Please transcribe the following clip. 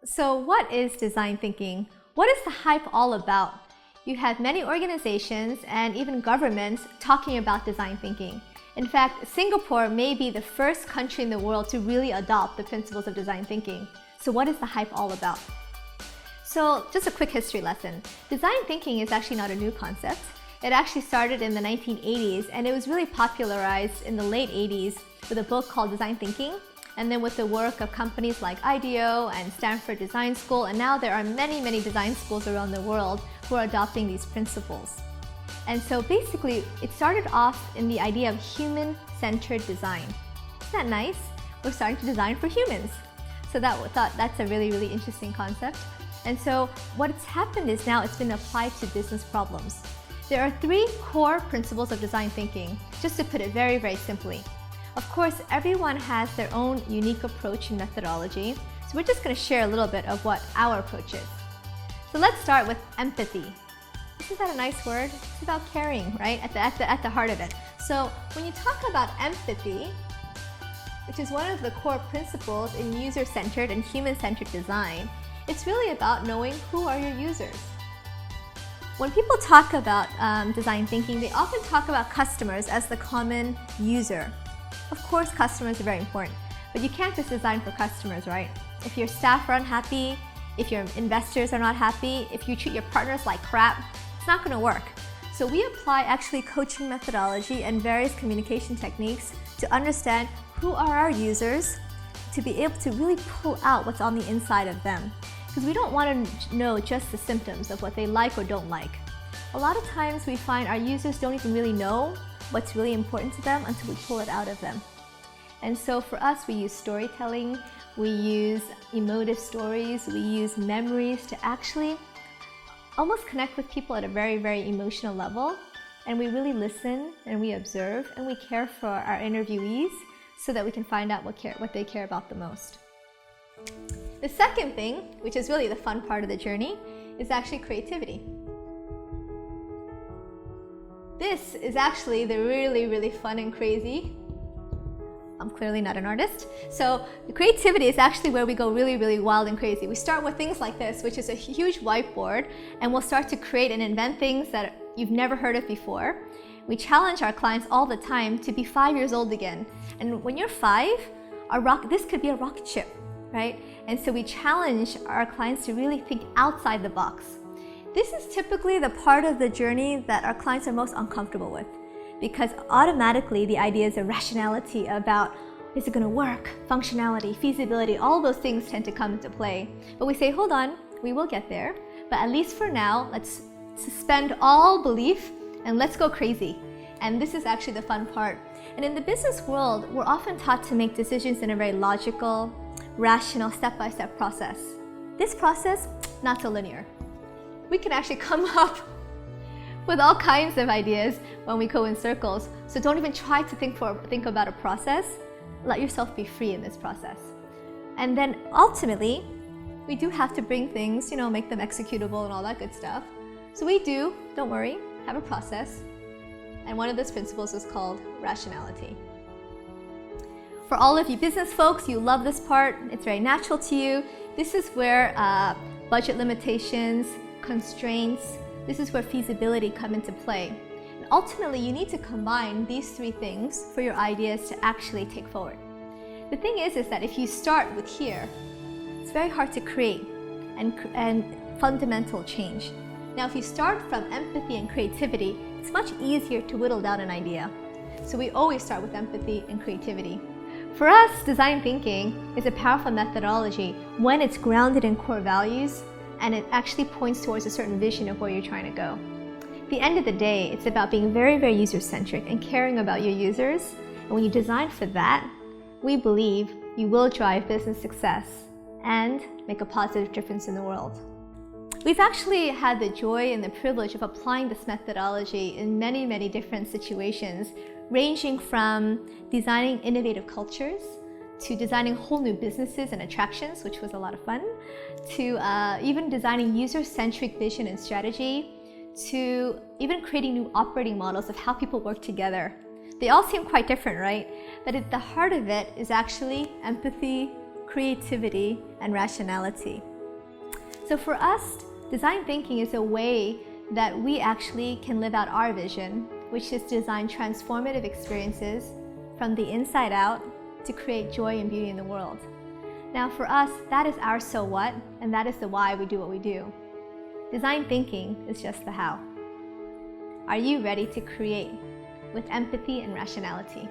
So what is design thinking? What is the hype all about? You have many organizations and even governments talking about design thinking. In fact, Singapore may be the first country in the world to really adopt the principles of design thinking. So what is the hype all about? So just a quick history lesson. Design thinking is actually not a new concept. It actually started in the 1980s and it was really popularized in the late 80s with a book called Design Thinking, and then with the work of companies like IDEO and Stanford Design School, and now there are many, many design schools around the world who are adopting these principles. And so basically, it started off in the idea of human-centered design. Isn't that nice? We're starting to design for humans. So that's a really, really interesting concept. And so what's happened is now it's been applied to business problems. There are 3 core principles of design thinking, just to put it very, very simply. Of course, everyone has their own unique approach and methodology, so we're just going to share a little bit of what our approach is. So let's start with empathy. Isn't that a nice word? It's about caring, right? At the heart of it. So when you talk about empathy, which is one of the core principles in user-centered and human-centered design, it's really about knowing who are your users. When people talk about design thinking, they often talk about customers as the common user. Of course, customers are very important, but you can't just design for customers, right? If your staff are unhappy, if your investors are not happy, if you treat your partners like crap, it's not going to work. So we apply actually coaching methodology and various communication techniques to understand who are our users, to be able to really pull out what's on the inside of them. Because we don't want to know just the symptoms of what they like or don't like. A lot of times we find our users don't even really know what's really important to them until we pull it out of them. And so for us, we use storytelling, we use emotive stories, we use memories to actually almost connect with people at a very, very emotional level. And we really listen and we observe and we care for our interviewees so that we can find out what they care about the most. The second thing, which is really the fun part of the journey, is actually creativity. This is actually the really, really fun and crazy. I'm clearly not an artist. So the creativity is actually where we go really, really wild and crazy. We start with things like this, which is a huge whiteboard, and we'll start to create and invent things that you've never heard of before. We challenge our clients all the time to be 5 years old again. And when you're 5, this could be a rocket ship, right? And so we challenge our clients to really think outside the box. This is typically the part of the journey that our clients are most uncomfortable with, because automatically the ideas of rationality about is it going to work, functionality, feasibility, all those things tend to come into play. But we say, hold on, we will get there, but at least for now, let's suspend all belief and let's go crazy. And this is actually the fun part. And in the business world, we're often taught to make decisions in a very logical, rational, step-by-step process. This process, not so linear. We can actually come up with all kinds of ideas when we go in circles. So don't even try to think about a process. Let yourself be free in this process. And then ultimately, we do have to bring things, make them executable and all that good stuff. So we do, don't worry, have a process. And one of those principles is called rationality. For all of you business folks, you love this part. It's very natural to you. This is where budget limitations, constraints, this is where feasibility come into play. And ultimately, you need to combine these 3 things for your ideas to actually take forward. The thing is that if you start with here, it's very hard to create and fundamental change. Now, if you start from empathy and creativity, it's much easier to whittle down an idea. So we always start with empathy and creativity. For us, design thinking is a powerful methodology when it's grounded in core values and it actually points towards a certain vision of where you're trying to go. At the end of the day, it's about being very, very user-centric and caring about your users. And when you design for that, we believe you will drive business success and make a positive difference in the world. We've actually had the joy and the privilege of applying this methodology in many, many different situations, ranging from designing innovative cultures, to designing whole new businesses and attractions, which was a lot of fun, to even designing user-centric vision and strategy, to even creating new operating models of how people work together. They all seem quite different, right? But at the heart of it is actually empathy, creativity, and rationality. So for us, design thinking is a way that we actually can live out our vision, which is to design transformative experiences from the inside out to create joy and beauty in the world. Now for us, that is our so what, and that is the why we do what we do. Design thinking is just the how. Are you ready to create with empathy and rationality?